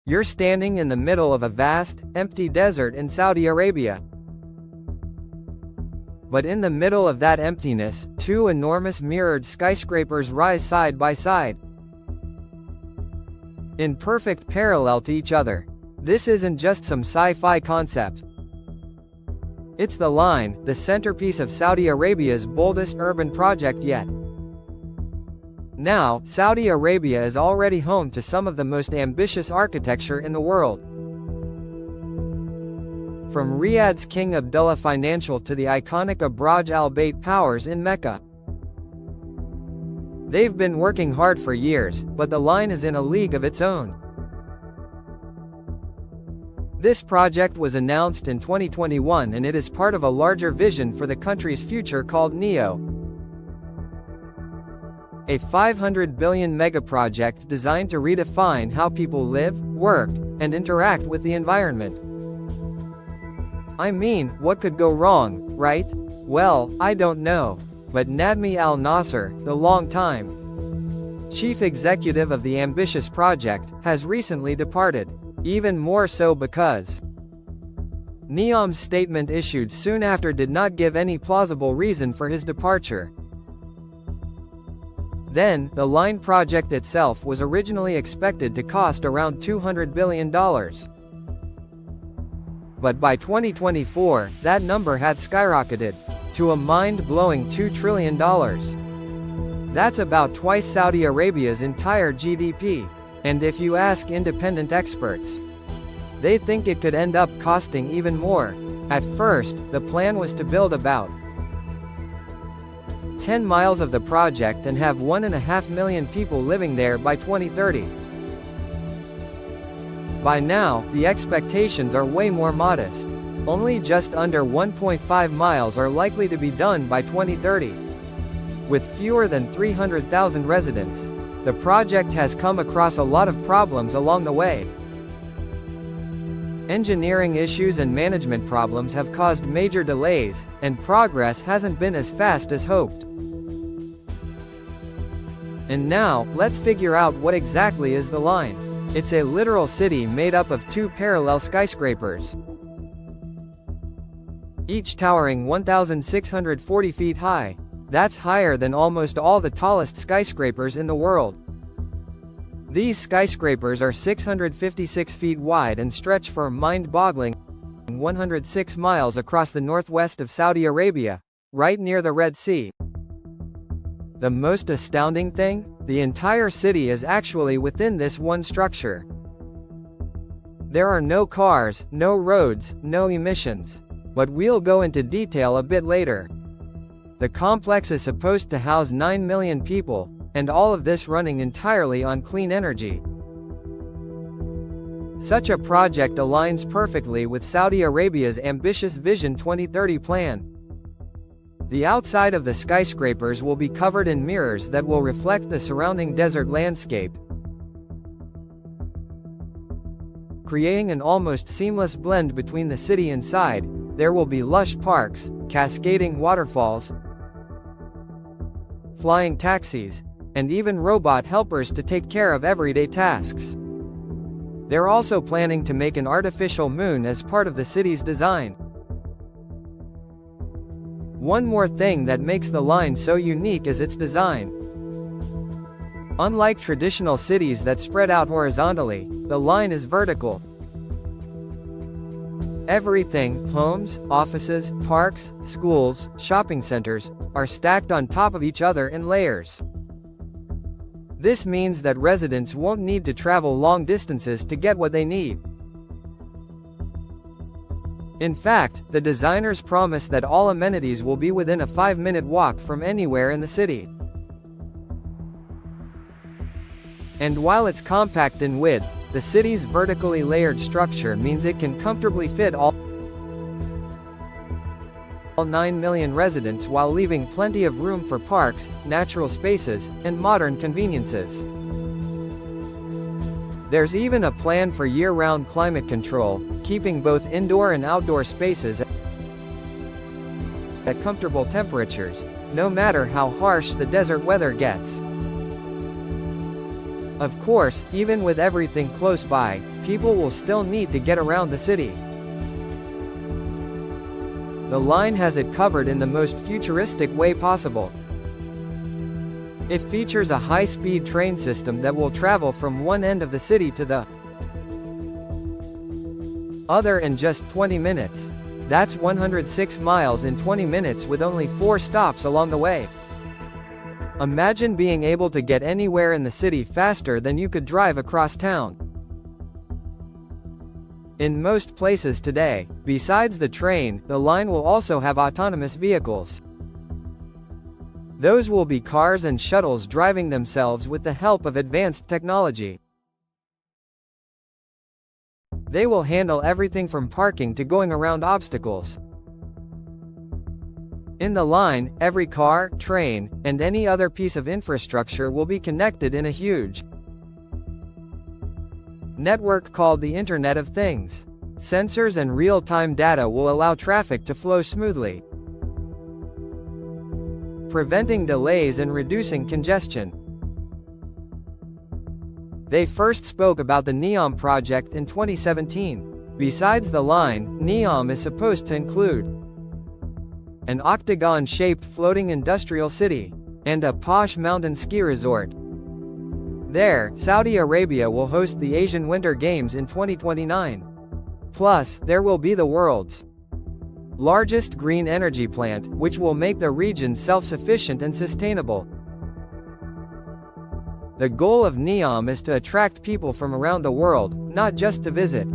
You're standing in the middle of a vast, empty desert in Saudi Arabia. But in the middle of that emptiness, two enormous mirrored skyscrapers rise side by side, in perfect parallel to each other. This isn't just some sci-fi concept. It's the line, the centerpiece of Saudi Arabia's boldest urban project yet. Now, Saudi Arabia is already home to some of the most ambitious architecture in the world. From Riyadh's King Abdullah Financial to the iconic Abraj Al Bayt Towers in Mecca. They've been working hard for years, but the line is in a league of its own. This project was announced in 2021 and it is part of a larger vision for the country's future called NEO. A $500 billion megaproject designed to redefine how people live, work, and interact with the environment. I mean, what could go wrong, right? Well, I don't know. But Nadmi Al Nasser, the long-time chief executive of the ambitious project, has recently departed. Even more so because NEOM's statement issued soon after did not give any plausible reason for his departure. Then, the line project itself was originally expected to cost around $200 billion. But by 2024, that number had skyrocketed to a mind-blowing $2 trillion. That's about twice Saudi Arabia's entire GDP. And if you ask independent experts, they think it could end up costing even more. At first, the plan was to build about 10 miles of the project and have 1.5 million people living there by 2030. By now, the expectations are way more modest. Only just under 1.5 miles are likely to be done by 2030. With fewer than 300,000 residents, the project has come across a lot of problems along the way. Engineering issues and management problems have caused major delays, and progress hasn't been as fast as hoped. And now, let's figure out what exactly is the line. It's a literal city made up of two parallel skyscrapers, each towering 1,640 feet high. That's higher than almost all the tallest skyscrapers in the world. These skyscrapers are 656 feet wide and stretch for a mind-boggling 106 miles across the northwest of Saudi Arabia, right near the Red Sea. The most astounding thing? The entire city is actually within this one structure. There are no cars, no roads, no emissions. But we'll go into detail a bit later. The complex is supposed to house 9 million people, and all of this running entirely on clean energy. Such a project aligns perfectly with Saudi Arabia's ambitious Vision 2030 plan. The outside of the skyscrapers will be covered in mirrors that will reflect the surrounding desert landscape, creating an almost seamless blend between the city inside. There will be lush parks, cascading waterfalls, flying taxis, and even robot helpers to take care of everyday tasks. They're also planning to make an artificial moon as part of the city's design. One more thing that makes the line so unique is its design. Unlike traditional cities that spread out horizontally, the line is vertical. Everything, homes, offices, parks, schools, shopping centers, are stacked on top of each other in layers. This means that residents won't need to travel long distances to get what they need. In fact, the designers promise that all amenities will be within a 5-minute walk from anywhere in the city. And while it's compact in width, the city's vertically layered structure means it can comfortably fit all 9 million residents while leaving plenty of room for parks, natural spaces, and modern conveniences. There's even a plan for year-round climate control, keeping both indoor and outdoor spaces at comfortable temperatures, no matter how harsh the desert weather gets. Of course, even with everything close by, people will still need to get around the city. The line has it covered in the most futuristic way possible. It features a high-speed train system that will travel from one end of the city to the other in just 20 minutes. That's 106 miles in 20 minutes with only 4 stops along the way. Imagine being able to get anywhere in the city faster than you could drive across town. In most places today, besides the train, the line will also have autonomous vehicles. Those will be cars and shuttles driving themselves with the help of advanced technology. They will handle everything from parking to going around obstacles. In the line, every car, train, and any other piece of infrastructure will be connected in a huge network called the Internet of Things. Sensors and real-time data will allow traffic to flow smoothly, preventing delays and reducing congestion. They first spoke about the NEOM project in 2017. Besides the line, NEOM is supposed to include an octagon-shaped floating industrial city, and a posh mountain ski resort. There, Saudi Arabia will host the Asian Winter Games in 2029. Plus, there will be the world's largest green energy plant, which will make the region self-sufficient and sustainable. The goal of NEOM is to attract people from around the world, not just to visit,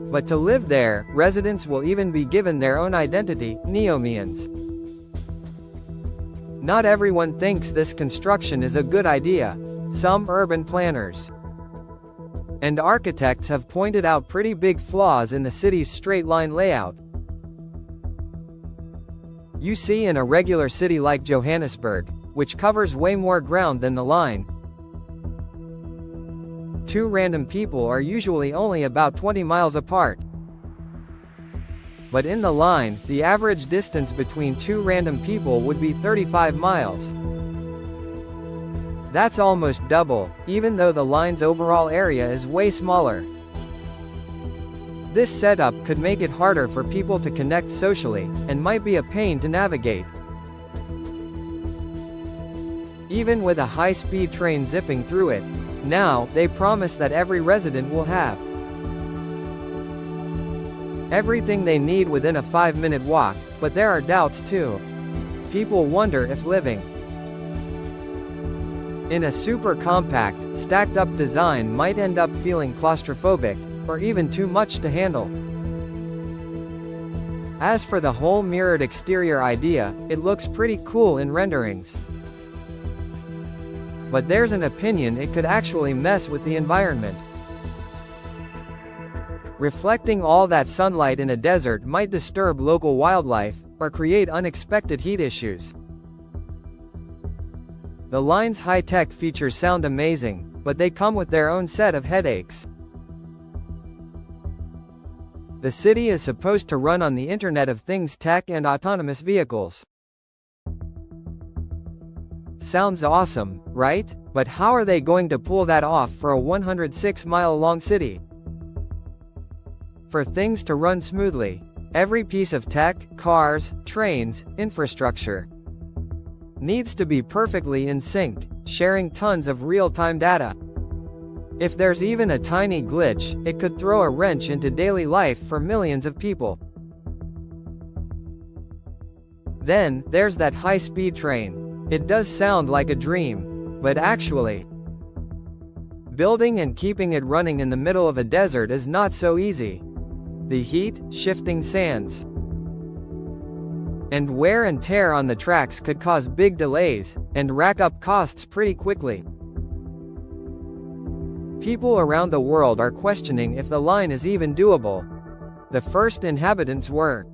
but to live there. Residents will even be given their own identity, Neomians. Not everyone thinks this construction is a good idea. Some urban planners and architects have pointed out pretty big flaws in the city's straight-line layout. You see, in a regular city like Johannesburg, which covers way more ground than the line, 2 random people are usually only about 20 miles apart. But in the line, the average distance between 2 random people would be 35 miles. That's almost double, even though the line's overall area is way smaller. This setup could make it harder for people to connect socially, and might be a pain to navigate. Even with a high-speed train zipping through it, now, they promise that every resident will have everything they need within a 5-minute walk, but there are doubts too. People wonder if living in a super compact, stacked-up design might end up feeling claustrophobic, or even too much to handle. As for the whole mirrored exterior idea, it looks pretty cool in renderings. But there's an opinion it could actually mess with the environment. Reflecting all that sunlight in a desert might disturb local wildlife, or create unexpected heat issues. The line's high-tech features sound amazing, but they come with their own set of headaches. The city is supposed to run on the Internet of Things tech and autonomous vehicles. Sounds awesome, right? But how are they going to pull that off for a 106-mile-long city? For things to run smoothly, every piece of tech, cars, trains, infrastructure needs to be perfectly in sync, sharing tons of real-time data. If there's even a tiny glitch, it could throw a wrench into daily life for millions of people. Then, there's that high-speed train. It does sound like a dream, but actually, building and keeping it running in the middle of a desert is not so easy. The heat, shifting sands, and wear and tear on the tracks could cause big delays, and rack up costs pretty quickly. People around the world are questioning if the line is even doable. The first inhabitants were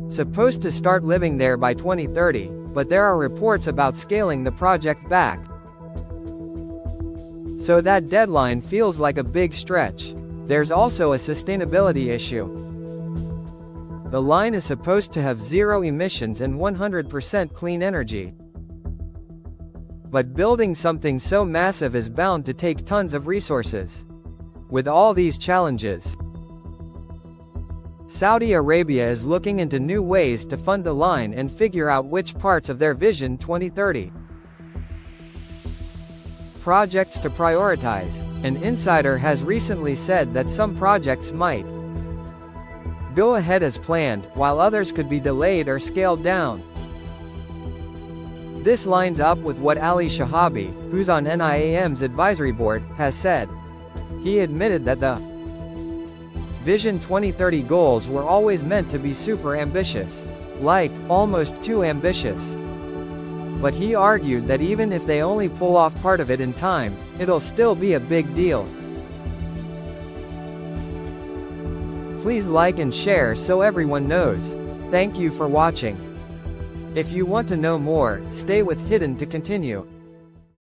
supposed to start living there by 2030, but there are reports about scaling the project back. So that deadline feels like a big stretch. There's also a sustainability issue. The line is supposed to have 0 emissions and 100% clean energy. But building something so massive is bound to take tons of resources. With all these challenges, Saudi Arabia is looking into new ways to fund the line and figure out which parts of their Vision 2030 projects to prioritize. An insider has recently said that some projects might go ahead as planned, while others could be delayed or scaled down. This lines up with what Ali Shahabi, who's on NIAM's advisory board, has said. He admitted that the Vision 2030 goals were always meant to be super ambitious. Like, almost too ambitious. But he argued that even if they only pull off part of it in time, it'll still be a big deal. Please like and share so everyone knows. Thank you for watching. If you want to know more, stay with Hidden to continue.